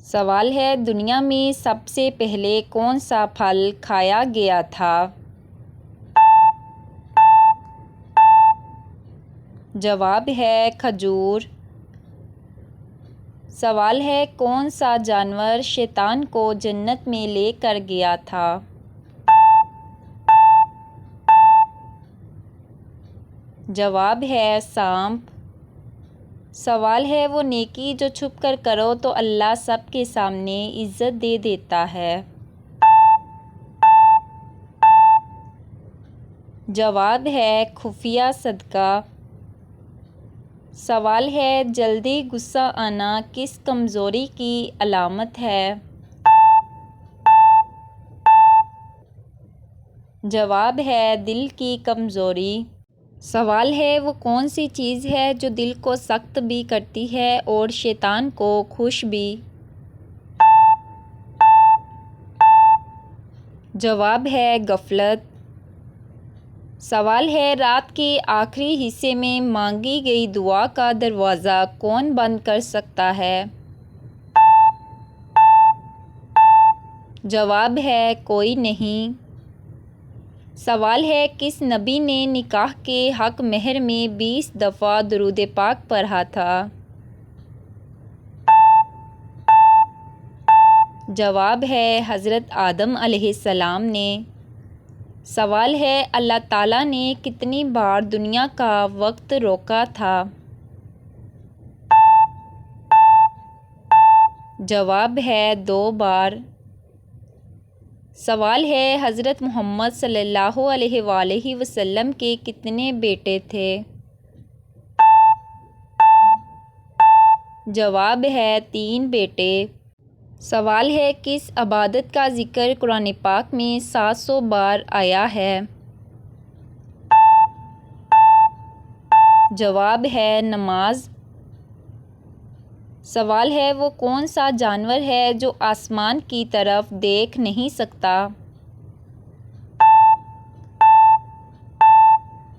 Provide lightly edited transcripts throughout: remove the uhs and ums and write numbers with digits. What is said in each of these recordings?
سوال ہے دنیا میں سب سے پہلے کون سا پھل کھایا گیا تھا؟ جواب ہے کھجور۔ سوال ہے کون سا جانور شیطان کو جنت میں لے کر گیا تھا؟ جواب ہے سانپ۔ سوال ہے وہ نیکی جو چھپ کر کرو تو اللہ سب کے سامنے عزت دے دیتا ہے۔ جواب ہے خفیہ صدقہ۔ سوال ہے جلدی غصہ آنا کس کمزوری کی علامت ہے؟ جواب ہے دل کی کمزوری۔ سوال ہے وہ کون سی چیز ہے جو دل کو سخت بھی کرتی ہے اور شیطان کو خوش بھی؟ جواب ہے غفلت۔ سوال ہے رات کے آخری حصے میں مانگی گئی دعا کا دروازہ کون بند کر سکتا ہے؟ جواب ہے کوئی نہیں۔ سوال ہے کس نبی نے نکاح کے حق مہر میں 20 دفعہ درود پاک پڑھا تھا؟ جواب ہے حضرت آدم علیہ السلام نے۔ سوال ہے اللہ تعالیٰ نے کتنی بار دنیا کا وقت روکا تھا؟ جواب ہے 2 بار۔ سوال ہے حضرت محمد صلی اللہ علیہ وآلہ وسلم کے کتنے بیٹے تھے؟ جواب ہے 3 بیٹے۔ سوال ہے کس عبادت کا ذکر قرآن پاک میں 700 بار آیا ہے؟ جواب ہے نماز۔ سوال ہے وہ کون سا جانور ہے جو آسمان کی طرف دیکھ نہیں سکتا؟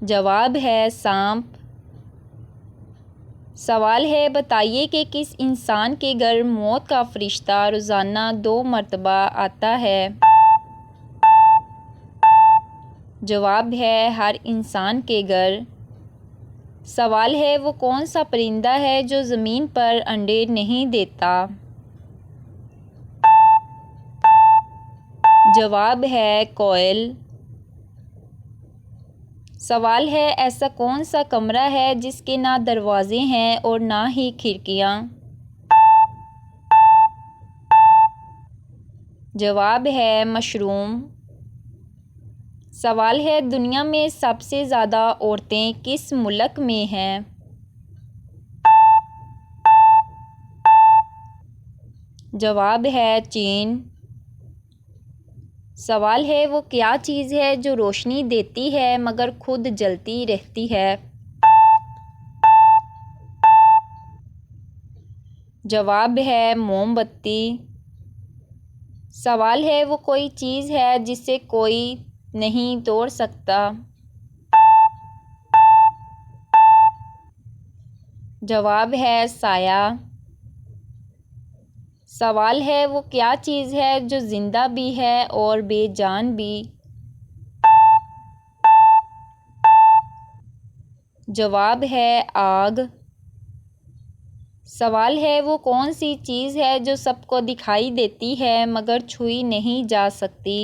جواب ہے سانپ۔ سوال ہے بتائیے کہ کس انسان کے گھر موت کا فرشتہ روزانہ 2 مرتبہ آتا ہے؟ جواب ہے ہر انسان کے گھر۔ سوال ہے وہ کون سا پرندہ ہے جو زمین پر انڈے نہیں دیتا؟ جواب ہے کوئل۔ سوال ہے ایسا کون سا کمرہ ہے جس کے نہ دروازے ہیں اور نہ ہی کھڑکیاں؟ جواب ہے مشروم۔ سوال ہے دنیا میں سب سے زیادہ عورتیں کس ملک میں ہیں؟ جواب ہے چین۔ سوال ہے وہ کیا چیز ہے جو روشنی دیتی ہے مگر خود جلتی رہتی ہے؟ جواب ہے موم بتی۔ سوال ہے وہ کوئی چیز ہے جسے کوئی نہیں توڑ سکتا؟ جواب ہے سایہ۔ سوال ہے وہ کیا چیز ہے جو زندہ بھی ہے اور بے جان بھی؟ جواب ہے آگ۔ سوال ہے وہ کون سی چیز ہے جو سب کو دکھائی دیتی ہے مگر چھوئی نہیں جا سکتی؟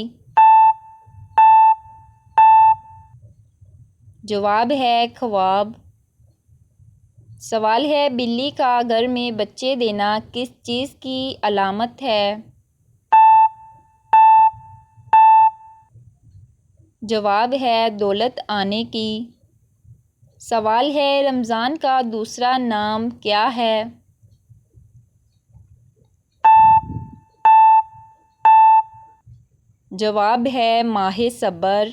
جواب ہے خواب۔ سوال ہے بلی کا گھر میں بچے دینا کس چیز کی علامت ہے؟ جواب ہے دولت آنے کی۔ سوال ہے رمضان کا دوسرا نام کیا ہے؟ جواب ہے ماہ صبر۔